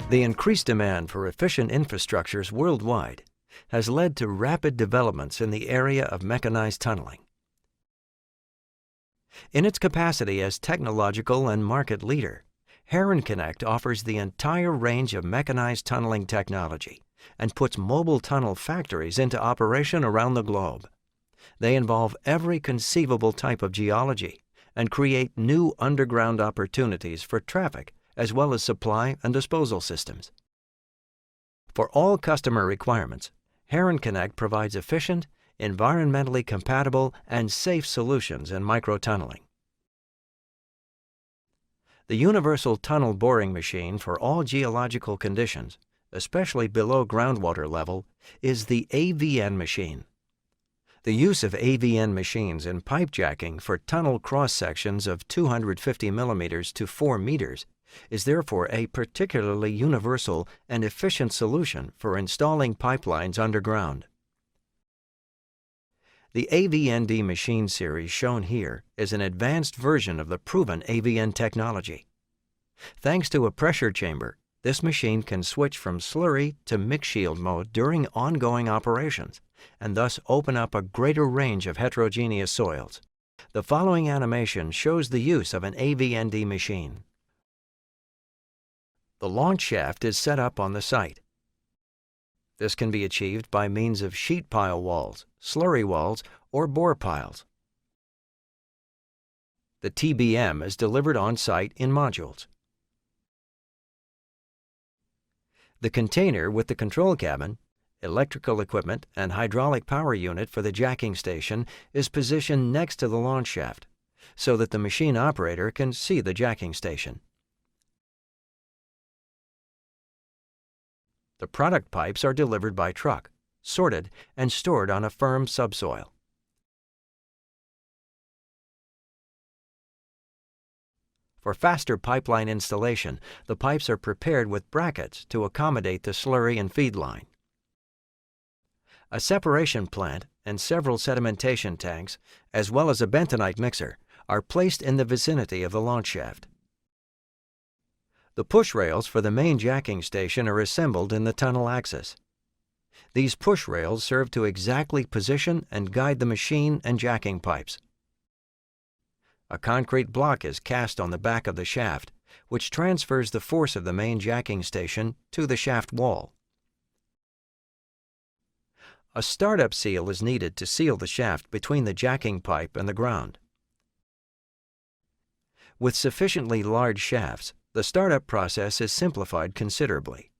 The increased demand for efficient infrastructures worldwide has led to rapid developments in the area of mechanized tunneling. In its capacity as technological and market leader, Herrenknecht offers the entire range of mechanized tunneling technology and puts mobile tunnel factories into operation around the globe. They involve every conceivable type of geology and create new underground opportunities for traffic as well as supply and disposal systems. For all customer requirements, Herrenknecht provides efficient, environmentally compatible, and safe solutions in microtunneling. The universal tunnel boring machine for all geological conditions, especially below groundwater level, is the AVN machine. The use of AVN machines in pipe jacking for tunnel cross-sections of 250 millimeters to 4 meters is therefore a particularly universal and efficient solution for installing pipelines underground. The AVND machine series shown here is an advanced version of the proven AVN technology. Thanks to a pressure chamber, this machine can switch from slurry to mix shield mode during ongoing operations and thus open up a greater range of heterogeneous soils. The following animation shows the use of an AVND machine. The launch shaft is set up on the site. This can be achieved by means of sheet pile walls, slurry walls, or bore piles. The TBM is delivered on site in modules. The container with the control cabin, electrical equipment, and hydraulic power unit for the jacking station is positioned next to the launch shaft so that the machine operator can see the jacking station. The product pipes are delivered by truck, sorted, and stored on a firm subsoil. For faster pipeline installation, the pipes are prepared with brackets to accommodate the slurry and feed line. A separation plant and several sedimentation tanks, as well as a bentonite mixer, are placed in the vicinity of the launch shaft. The push rails for the main jacking station are assembled in the tunnel axis. These push rails serve to exactly position and guide the machine and jacking pipes. A concrete block is cast on the back of the shaft, which transfers the force of the main jacking station to the shaft wall. A startup seal is needed to seal the shaft between the jacking pipe and the ground. With sufficiently large shafts, the startup process is simplified considerably.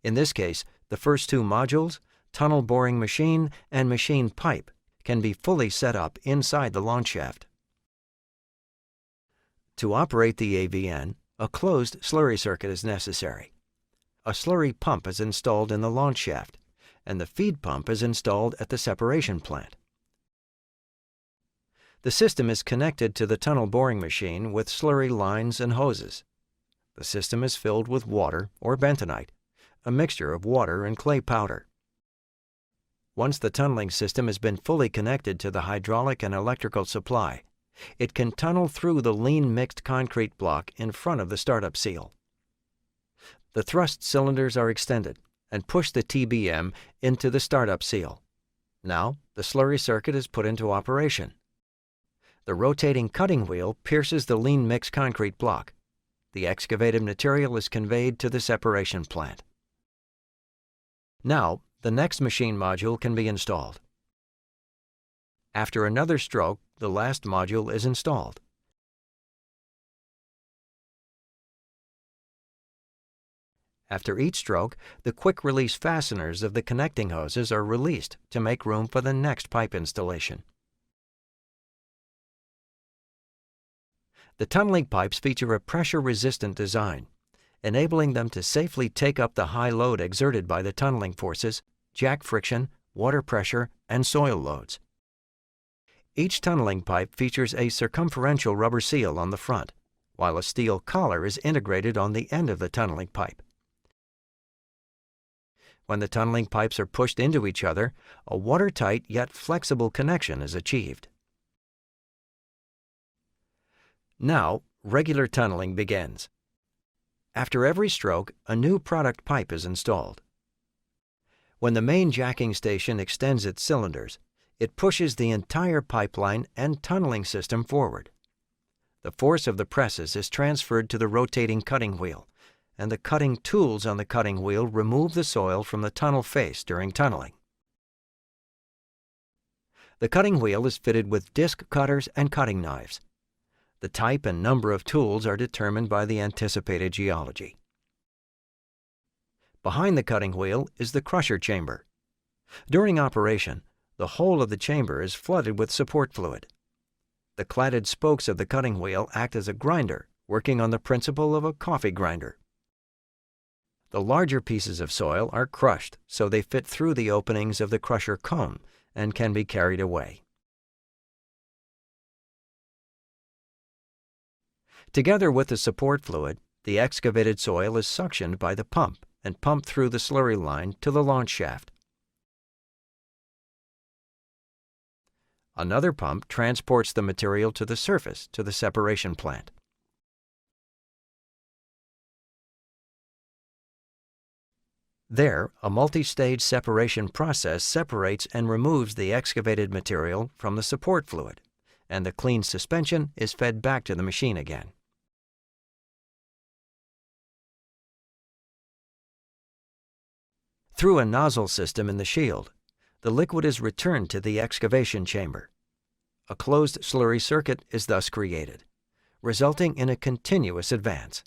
In this case, the first two modules, tunnel boring machine and machine pipe, can be fully set up inside the launch shaft. To operate the AVN, a closed slurry circuit is necessary. A slurry pump is installed in the launch shaft, and the feed pump is installed at the separation plant. The system is connected to the tunnel boring machine with slurry lines and hoses. The system is filled with water or bentonite, a mixture of water and clay powder. Once the tunneling system has been fully connected to the hydraulic and electrical supply, it can tunnel through the lean mixed concrete block in front of the startup seal. The thrust cylinders are extended and push the TBM into the startup seal. Now, the slurry circuit is put into operation. The rotating cutting wheel pierces the lean mixed concrete block. The excavated material is conveyed to the separation plant. Now, the next machine module can be installed. After another stroke, the last module is installed. After each stroke, the quick-release fasteners of the connecting hoses are released to make room for the next pipe installation. The tunneling pipes feature a pressure-resistant design, enabling them to safely take up the high load exerted by the tunneling forces, jack friction, water pressure, and soil loads. Each tunneling pipe features a circumferential rubber seal on the front, while a steel collar is integrated on the end of the tunneling pipe. When the tunneling pipes are pushed into each other, a watertight yet flexible connection is achieved. Now, regular tunneling begins. After every stroke, a new product pipe is installed. When the main jacking station extends its cylinders, it pushes the entire pipeline and tunneling system forward. The force of the presses is transferred to the rotating cutting wheel, and the cutting tools on the cutting wheel remove the soil from the tunnel face during tunneling. The cutting wheel is fitted with disc cutters and cutting knives. The type and number of tools are determined by the anticipated geology. Behind the cutting wheel is the crusher chamber. During operation, the whole of the chamber is flooded with support fluid. The cladded spokes of the cutting wheel act as a grinder, working on the principle of a coffee grinder. The larger pieces of soil are crushed so they fit through the openings of the crusher cone and can be carried away. Together with the support fluid, the excavated soil is suctioned by the pump and pumped through the slurry line to the launch shaft. Another pump transports the material to the surface to the separation plant. There, a multi-stage separation process separates and removes the excavated material from the support fluid, and the clean suspension is fed back to the machine again. Through a nozzle system in the shield, the liquid is returned to the excavation chamber. A closed slurry circuit is thus created, resulting in a continuous advance.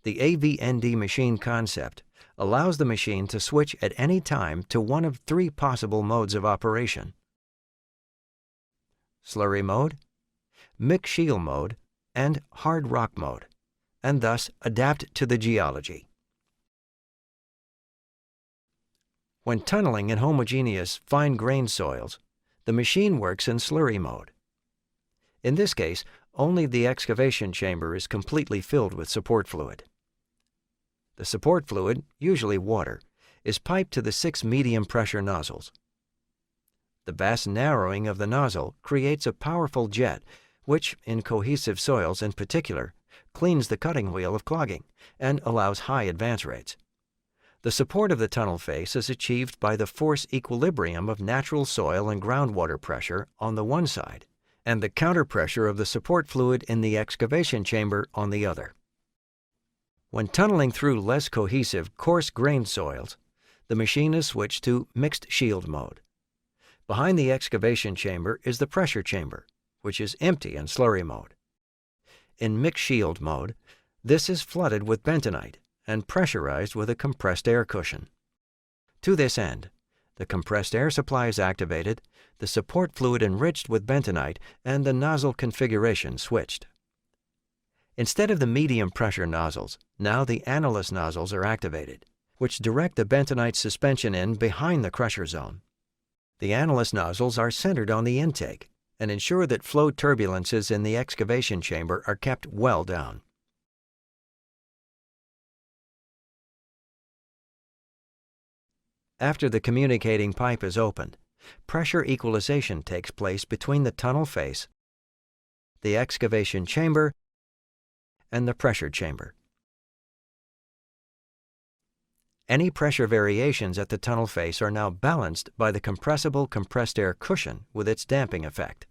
The AVND machine concept allows the machine to switch at any time to one of three possible modes of operation: slurry mode, mix shield mode, and hard rock mode, and thus adapt to the geology. When tunneling in homogeneous, fine-grained soils, the machine works in slurry mode. In this case, only the excavation chamber is completely filled with support fluid. The support fluid, usually water, is piped to the 6 medium-pressure nozzles. The vast narrowing of the nozzle creates a powerful jet which, in cohesive soils in particular, cleans the cutting wheel of clogging and allows high advance rates. The support of the tunnel face is achieved by the force equilibrium of natural soil and groundwater pressure on the one side and the counterpressure of the support fluid in the excavation chamber on the other. When tunneling through less cohesive, coarse-grained soils, the machine is switched to mixed shield mode. Behind the excavation chamber is the pressure chamber, which is empty in slurry mode. In mixed shield mode, this is flooded with bentonite and pressurized with a compressed air cushion. To this end, the compressed air supply is activated, the support fluid enriched with bentonite, and the nozzle configuration switched. Instead of the medium-pressure nozzles, now the annulus nozzles are activated, which direct the bentonite suspension in behind the crusher zone. The annulus nozzles are centered on the intake and ensure that flow turbulences in the excavation chamber are kept well down. After the communicating pipe is opened, pressure equalization takes place between the tunnel face, the excavation chamber, and the pressure chamber. Any pressure variations at the tunnel face are now balanced by the compressible compressed air cushion with its damping effect.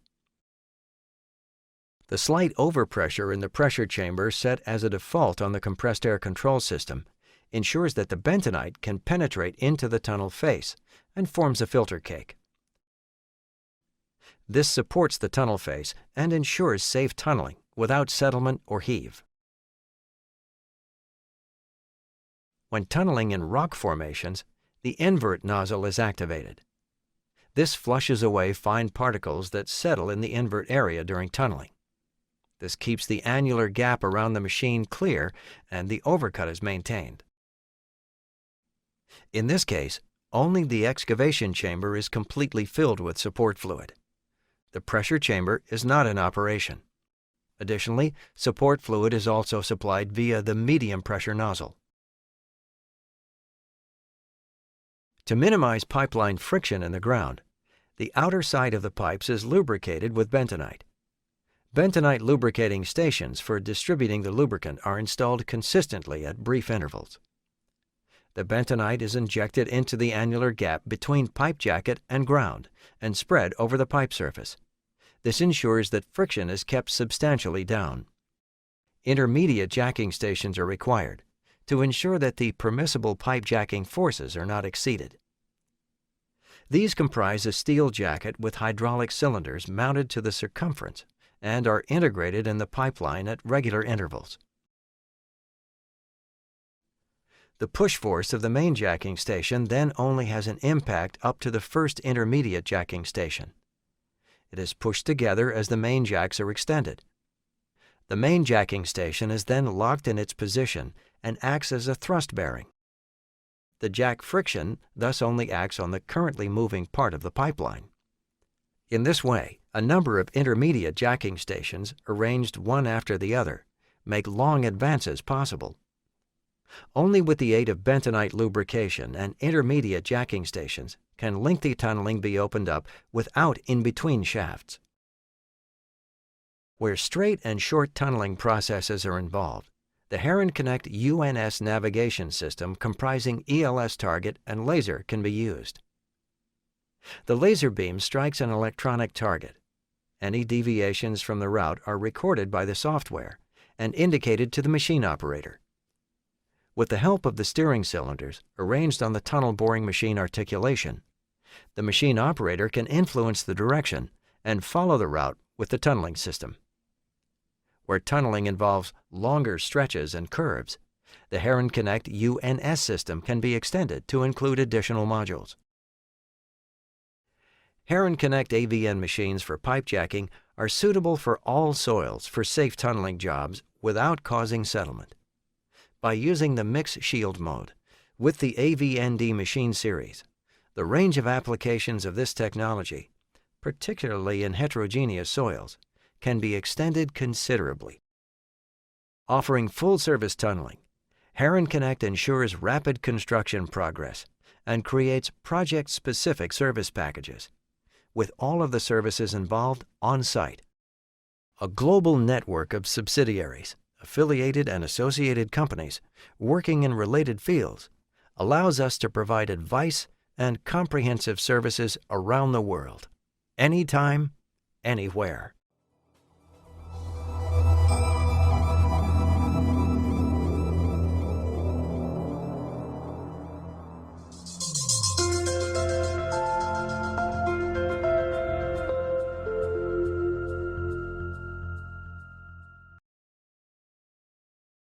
The slight overpressure in the pressure chamber set as a default on the compressed air control system ensures that the bentonite can penetrate into the tunnel face and forms a filter cake. This supports the tunnel face and ensures safe tunneling without settlement or heave. When tunneling in rock formations, the invert nozzle is activated. This flushes away fine particles that settle in the invert area during tunneling. This keeps the annular gap around the machine clear and the overcut is maintained. In this case, only the excavation chamber is completely filled with support fluid. The pressure chamber is not in operation. Additionally, support fluid is also supplied via the medium pressure nozzle. To minimize pipeline friction in the ground, the outer side of the pipes is lubricated with bentonite. Bentonite lubricating stations for distributing the lubricant are installed consistently at brief intervals. The bentonite is injected into the annular gap between pipe jacket and ground and spread over the pipe surface. This ensures that friction is kept substantially down. Intermediate jacking stations are required to ensure that the permissible pipe jacking forces are not exceeded. These comprise a steel jacket with hydraulic cylinders mounted to the circumference and are integrated in the pipeline at regular intervals. The push force of the main jacking station then only has an impact up to the first intermediate jacking station. It is pushed together as the main jacks are extended. The main jacking station is then locked in its position and acts as a thrust bearing. The jack friction thus only acts on the currently moving part of the pipeline. In this way, a number of intermediate jacking stations, arranged one after the other, make long advances possible. Only with the aid of bentonite lubrication and intermediate jacking stations can lengthy tunneling be opened up without in-between shafts. Where straight and short tunneling processes are involved, the Herrenknecht UNS navigation system comprising ELS target and laser can be used. The laser beam strikes an electronic target. Any deviations from the route are recorded by the software and indicated to the machine operator. With the help of the steering cylinders arranged on the tunnel boring machine articulation, the machine operator can influence the direction and follow the route with the tunneling system. Where tunneling involves longer stretches and curves, the Herrenknecht UNS system can be extended to include additional modules. Herrenknecht AVN machines for pipe jacking are suitable for all soils for safe tunneling jobs without causing settlement. By using the mix shield mode with the AVND machine series, the range of applications of this technology, particularly in heterogeneous soils, can be extended considerably. Offering full-service tunneling, Herrenknecht ensures rapid construction progress and creates project-specific service packages, with all of the services involved on-site. A global network of subsidiaries, affiliated and associated companies working in related fields allows us to provide advice and comprehensive services around the world, anytime, anywhere.